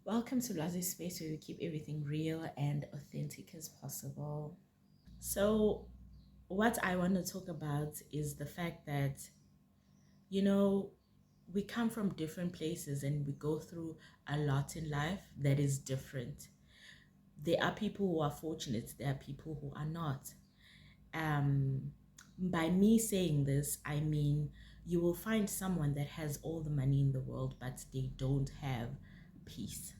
Welcome to Lwazie'sSpace, where we keep everything real and authentic as possible. So, what I want to talk about is the fact that, you know, we come from different places and we go through a lot in life that is different. There are people who are fortunate, there are people who are not. Um, by me saying this, I mean you will find someone that has all the money in the world, but they don't have peace.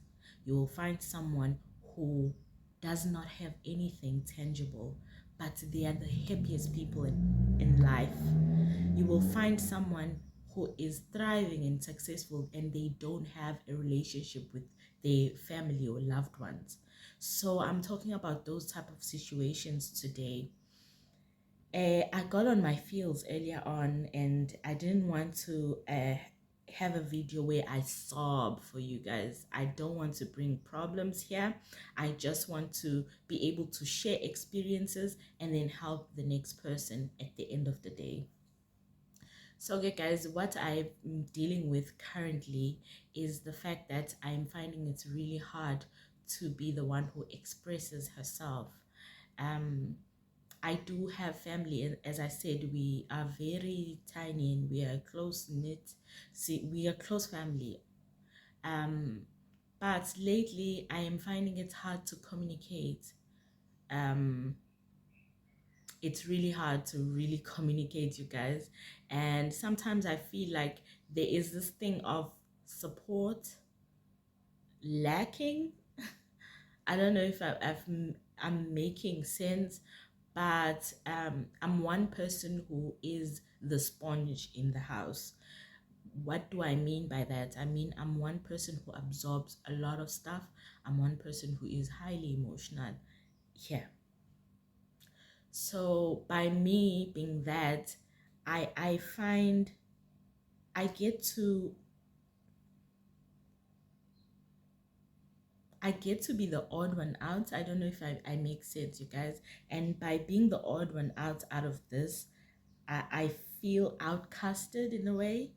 You will find someone who does not have anything tangible, but they are the happiest people in life. You will find someone who is thriving and successful and they don't have a relationship with their family or loved ones. So I'm talking about those type of situations today. I got on my feels earlier on, and I didn't want to have a video where I sob for you guys. I don't want to bring problems here. I just want to be able to share experiences and then help the next person at the end of the day. So, okay, guys, what I'm dealing with currently is the fact that I'm finding it's really hard to be the one who expresses herself. Um, I do have family, and as I said, we are very tiny and we are close knit. See, we are close family. Um, but lately, I am finding it hard to communicate. Um, it's really hard to really communicate, you guys. And sometimes I feel like there is this thing of support lacking. I don't know if I'm making sense, but I'm one person who is the sponge in the house. What do I mean by that? I mean, I'm one person who absorbs a lot of stuff. I'm one person who is highly emotional. Yeah. So by me being that, I find I get to I get to be the odd one out. I don't know if I make sense, you guys. And by being the odd one out of this, I feel outcasted in a way.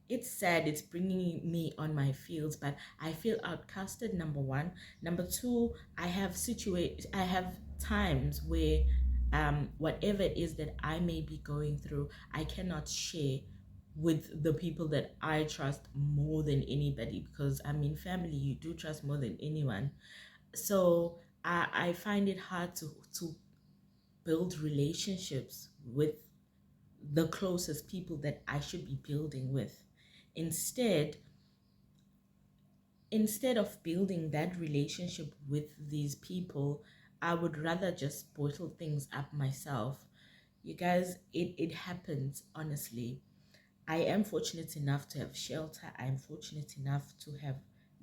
It's sad, it's bringing me on my feels, but I feel outcasted, number one. Number two, I have times where whatever it is that I may be going through, I cannot share with the people that I trust more than anybody, because I mean, family, you do trust more than anyone. So I find it hard to build relationships with the closest people that I should be building with. Instead, instead of building that relationship with these people, I would rather just bottle things up myself. You guys, it happens, honestly. I am fortunate enough to have shelter. I am fortunate enough to have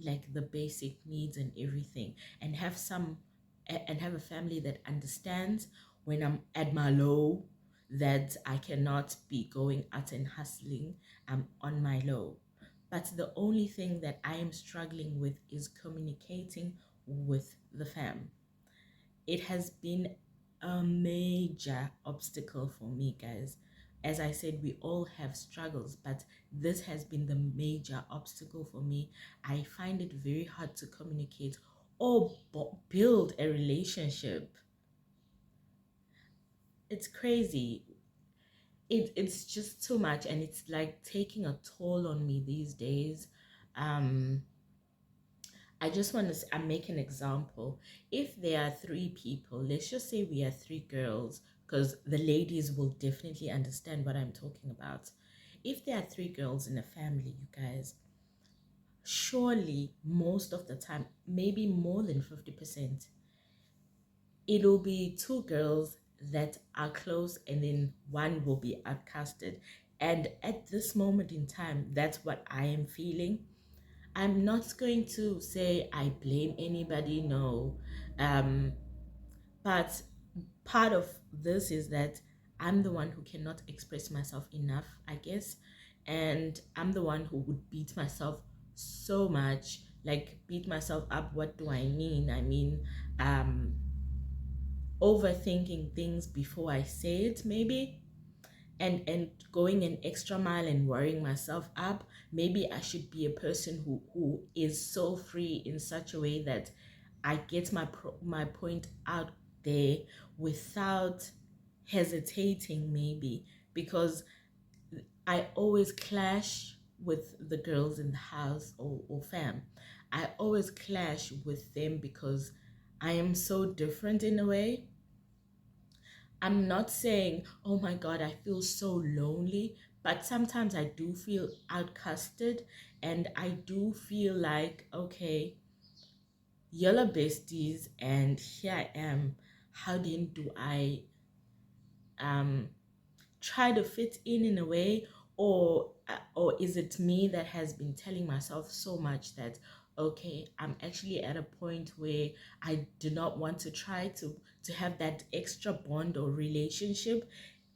like the basic needs and everything, and have and have a family that understands when I'm at my low, that I cannot be going out and hustling. I'm on my low. But the only thing that I am struggling with is communicating with the fam. It has been a major obstacle for me, guys. As I said, we all have struggles, but this has been the major obstacle for me. I find it very hard to communicate or build a relationship. It's crazy. It's just too much, and it's like taking a toll on me these days. Um, I just want to make an example. If there are three people, let's just say we are three girls, because the ladies will definitely understand what I'm talking about. If there are three girls in a family, you guys, surely most of the time, maybe more than 50%, it'll be two girls that are close and then one will be outcasted. And at this moment in time, that's what I am feeling. I'm not going to say I blame anybody, no. Um, but part of this is that I'm the one who cannot express myself enough, I guess. And I'm the one who would beat myself so much, like beat myself up. What do I mean? I mean, um, overthinking things before I say it, maybe. and going an extra mile and worrying myself up. Maybe I should be a person who is so free in such a way that I get my point out there without hesitating, maybe, because I always clash with the girls in the house, or fam. I always clash with them because I am so different in a way. I'm not saying, oh my God, I feel so lonely, but sometimes I do feel outcasted, and I do feel like, okay, y'all are besties, and here I am. How then do I um try to fit in a way, or is it me that has been telling myself so much that, okay, I'm actually at a point where I do not want to try to have that extra bond or relationship.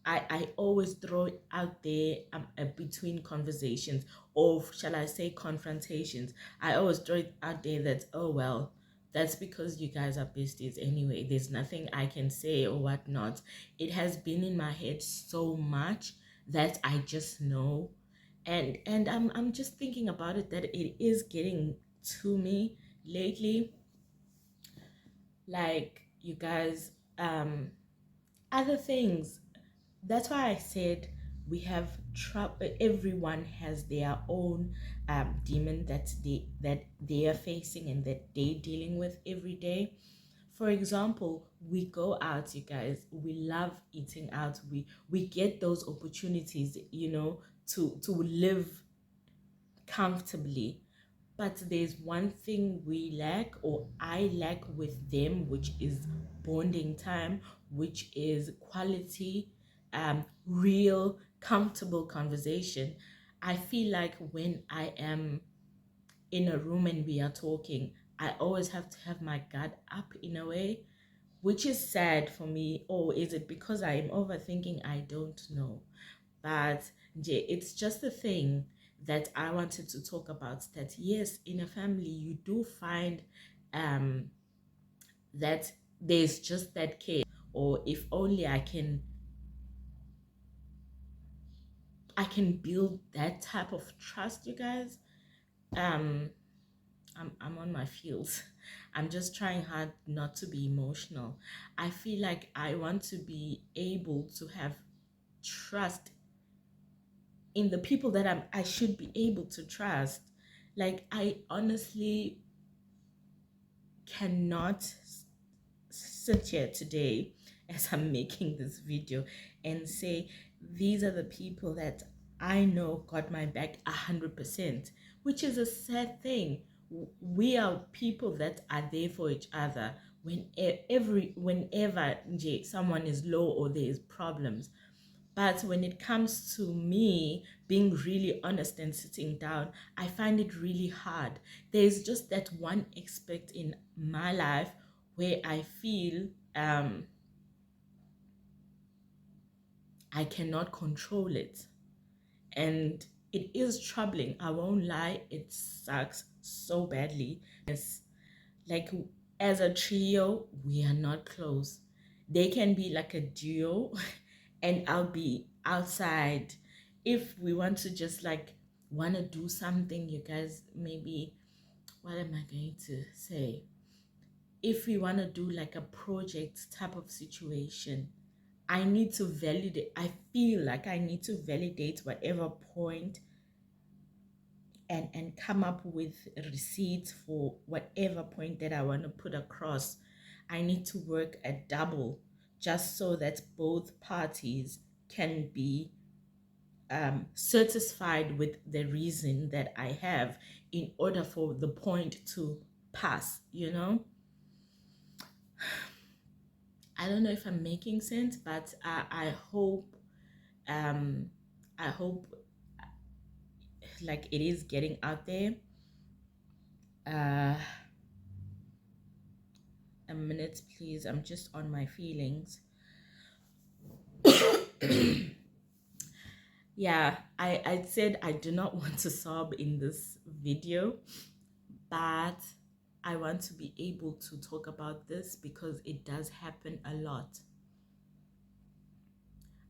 I always throw it out there, between conversations, or shall I say confrontations. I always throw it out there that, oh well, that's because you guys are besties anyway. There's nothing I can say or whatnot. It has been in my head so much that I just know. And I'm just thinking about it, that it is getting to me lately. Like, you guys, other things. That's why I said we have trouble. Everyone has their own demon that they are facing and that they're dealing with every day. For example, we go out, you guys. We love eating out. We get those opportunities, to live comfortably. But there's one thing we lack, or I lack with them, which is bonding time, which is quality, real, comfortable conversation. I feel like when I am in a room and we are talking, I always have to have my guard up in a way, which is sad for me. Or is it because I am overthinking? I don't know. But it's just a thing that I wanted to talk about, that yes, in a family you do find um that there's just that care, or if only I can build that type of trust, you guys. um I'm on my feels. I'm just trying hard not to be emotional. I feel like I want to be able to have trust in the people that I should be able to trust. Like, I honestly cannot sit here today as I'm making this video and say these are the people that I know got my back 100%, which is a sad thing. We are people that are there for each other whenever someone is low or there's problems. But when it comes to me being really honest and sitting down, I find it really hard. There's just that one aspect in my life where I feel I cannot control it. And it is troubling. I won't lie, it sucks so badly. It's like, as a trio, we are not close. They can be like a duo, and I'll be outside. If we want to just like want to do something, you guys, maybe, what am I going to say? If we want to do like a project type of situation, I need to validate. I feel like I need to validate whatever point, and come up with receipts for whatever point that I want to put across. I need to work at double, just so that both parties can be satisfied with the reason that I have, in order for the point to pass. I don't know if I'm making sense, but um, I hope like it is getting out there. Uh, a minute, please. I'm just on my feelings. Yeah, I said I do not want to sob in this video, but I want to be able to talk about this because it does happen a lot.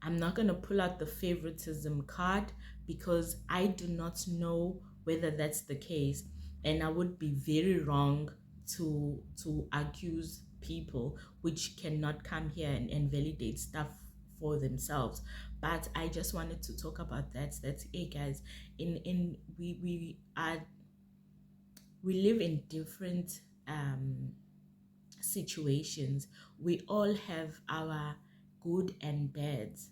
I'm not going to pull out the favoritism card because I do not know whether that's the case. And I would be very wrong to accuse people which cannot come here and validate stuff for themselves. But I just wanted to talk about that. That's hey guys, in we live in different situations. We all have our good and bads,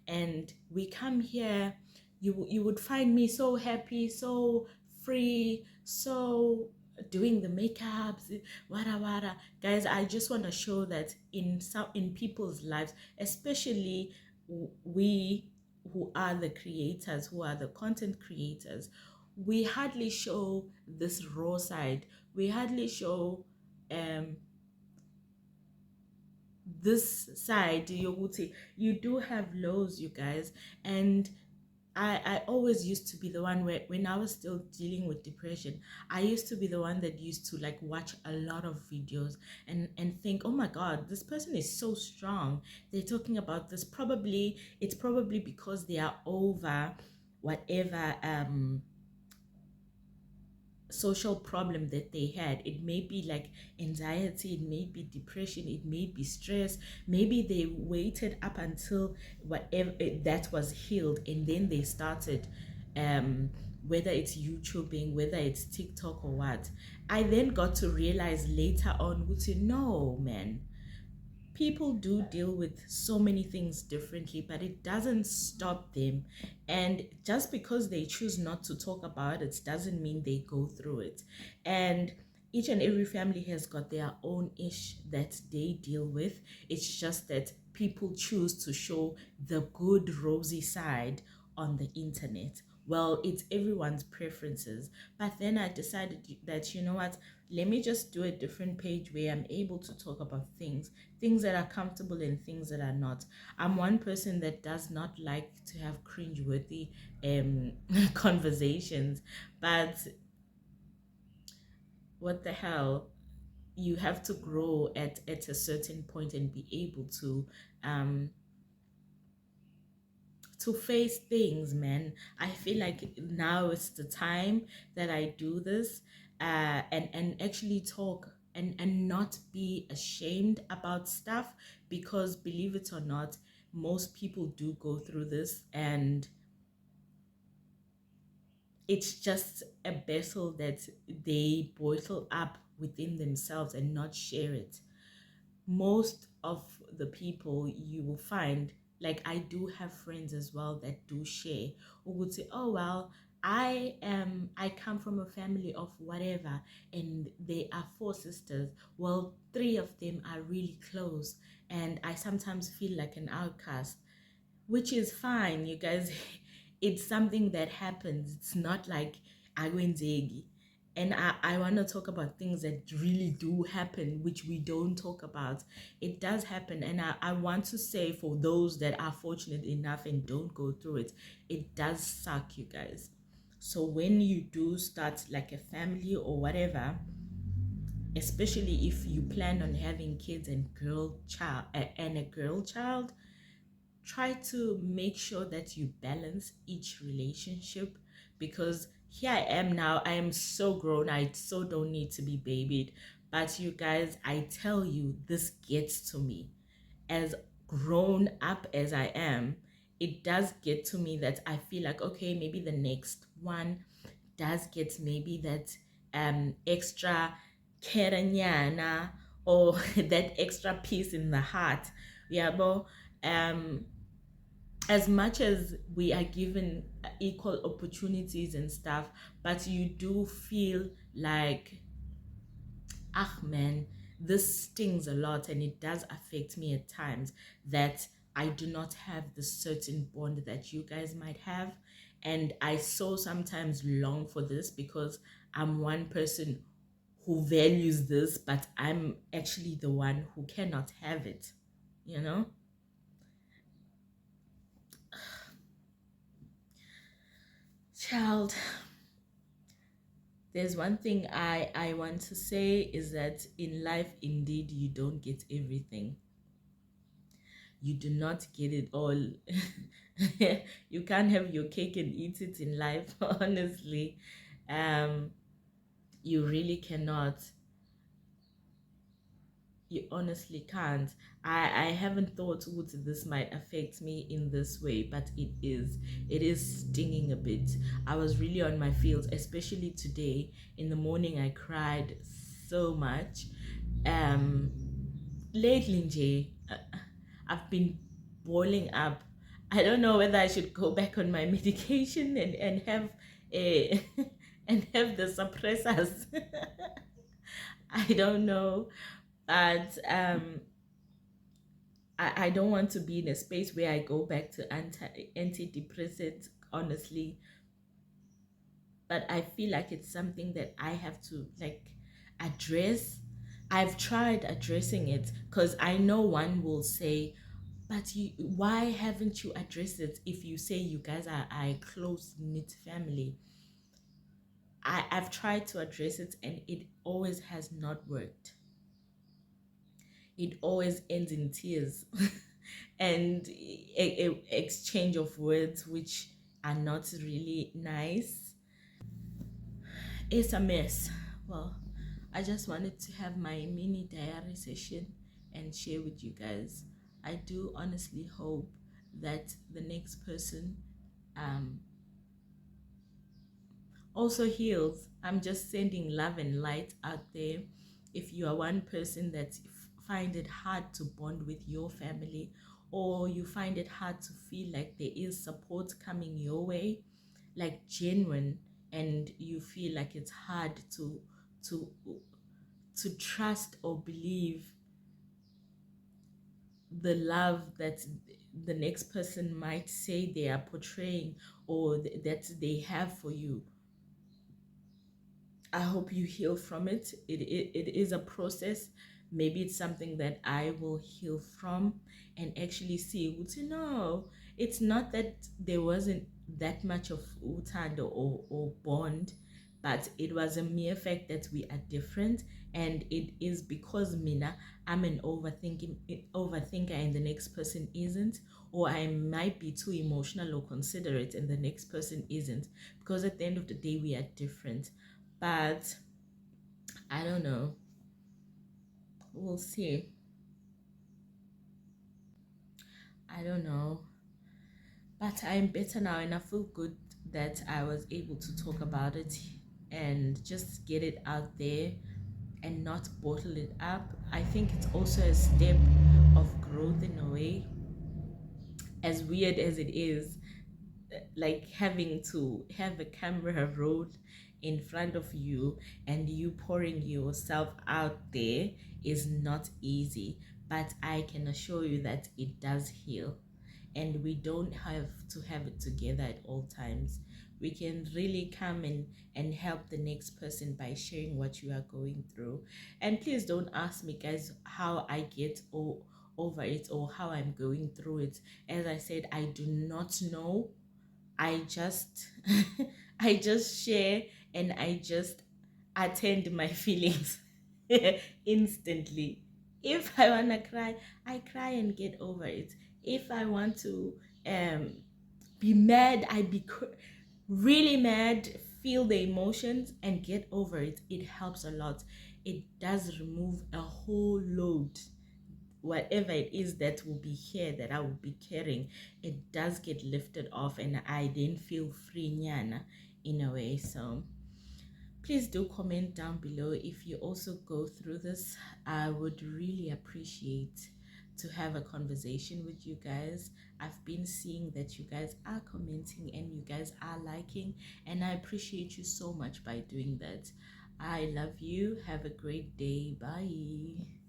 and we come here. You would find me so happy, so free, so doing the makeups, wada wada. Guys, I just want to show that in people's lives, especially we who are the creators, who are the content creators, we hardly show this raw side. We hardly show um this side. You do have lows, you guys. And I always used to be the one where when I was still dealing with depression, I used to be the one that used to like watch a lot of videos and think, oh my god, this person is so strong. They're talking about this. Probably it's probably because they are over whatever social problem that they had. It may be like anxiety, it may be depression, it may be stress. Maybe they waited up until whatever that was healed, and then they started whether it's YouTubing, whether it's TikTok or what. I then got to realize later on, would say, no man, people do deal with so many things differently, but it doesn't stop them. And just because they choose not to talk about it doesn't mean they go through it. And each and every family has got their own ish that they deal with. It's just that people choose to show the good rosy side on the internet. Well, it's everyone's preferences. But then I decided that, you know what, let me just do a different page where I'm able to talk about things that are comfortable and things that are not. I'm one person that does not like to have cringeworthy conversations, but what the hell? You have to grow at a certain point and be able um to face things, man. I feel like now is the time that I do this, and actually talk and not be ashamed about stuff, because believe it or not, most people do go through this, and it's just a battle that they bottle up within themselves and not share it. Most of the people you will find, like I do have friends as well that do share, who would say, oh well, I come from a family of whatever, and they are four sisters. Well, three of them are really close, and I sometimes feel like an outcast, which is fine, you guys. It's something that happens. It's not like agwenzegi. And I want to talk about things that really do happen, which we don't talk about. It does happen. And I want to say, for those that are fortunate enough and don't go through it, it does suck, you guys. So when you do start like a family or whatever, especially if you plan on having kids and a girl child, try to make sure that you balance each relationship, because here I am now. I am so grown. I so don't need to be babied. But you guys, I tell you, this gets to me. As grown up as I am, it does get to me that I feel like, okay, maybe the next one does get maybe that extra keranyana, or that extra piece in the heart. Yeah, but as much as we are given equal opportunities and stuff, but you do feel like, ah man, this stings a lot, and it does affect me at times that I do not have the certain bond that you guys might have. And I so sometimes long for this, because I'm one person who values this, but I'm actually the one who cannot have it, you know? Child, there's one thing I want to say, is that in life, indeed, you don't get everything. you do not get it all. You can't have your cake and eat it in life, honestly. um you really cannot. You honestly can't. I haven't thought what this might affect me in this way, but it is stinging a bit. I was really on my feels, especially today. In the morning I cried so much. um Lately, Jay, I've been boiling up. I don't know whether I should go back on my medication and have a and have the suppressors. I don't know, but I don't want to be in a space where I go back to antidepressants, honestly. But I feel like it's something that I have to like address. I've tried addressing it because I know one will say, but you, why haven't you addressed it if you say you guys are a close knit family? I've tried to address it and it always has not worked. It always ends in tears and exchange of words which are not really nice. It's a mess. Well, I just wanted to have my mini diary session and share with you guys. I do honestly hope that the next person um, also heals. I'm just sending love and light out there. If you are one person that find it hard to bond with your family, or you find it hard to feel like there is support coming your way, like genuine, and you feel like it's hard to to trust or believe the love that the next person might say they are portraying, or that they have for you, I hope you heal from it. It is a process. Maybe it's something that I will heal from and actually see, you know, it's not that there wasn't that much of utando or bond, but it was a mere fact that we are different. And it is because Mina, I'm an overthinker and the next person isn't, or I might be too emotional or considerate and the next person isn't, because at the end of the day we are different. But I don't know. We'll see. I don't know. But I'm better now and I feel good that I was able to talk about it and just get it out there and not bottle it up. I think it's also a step of growth in a way, as weird as it is. Like having to have a camera rolled in front of you and you pouring yourself out there is not easy, but I can assure you that it does heal. And we don't have to have it together at all times. We can really come in and help the next person by sharing what you are going through. And please don't ask me, guys, how I get over it or how I'm going through it. As I said, I do not know. I just I just share and I just attend my feelings instantly. If I wanna cry, I cry and get over it. If I want to um be mad, really mad, feel the emotions and get over it. It helps a lot. It does remove a whole load, whatever it is that will be here that I will be carrying. It does get lifted off and I then feel free nyana in a way. So please do comment down below if you also go through this. I would really appreciate to have a conversation with you guys. I've been seeing that you guys are commenting and you guys are liking, and I appreciate you so much by doing that. I love you. Have a great day. Bye.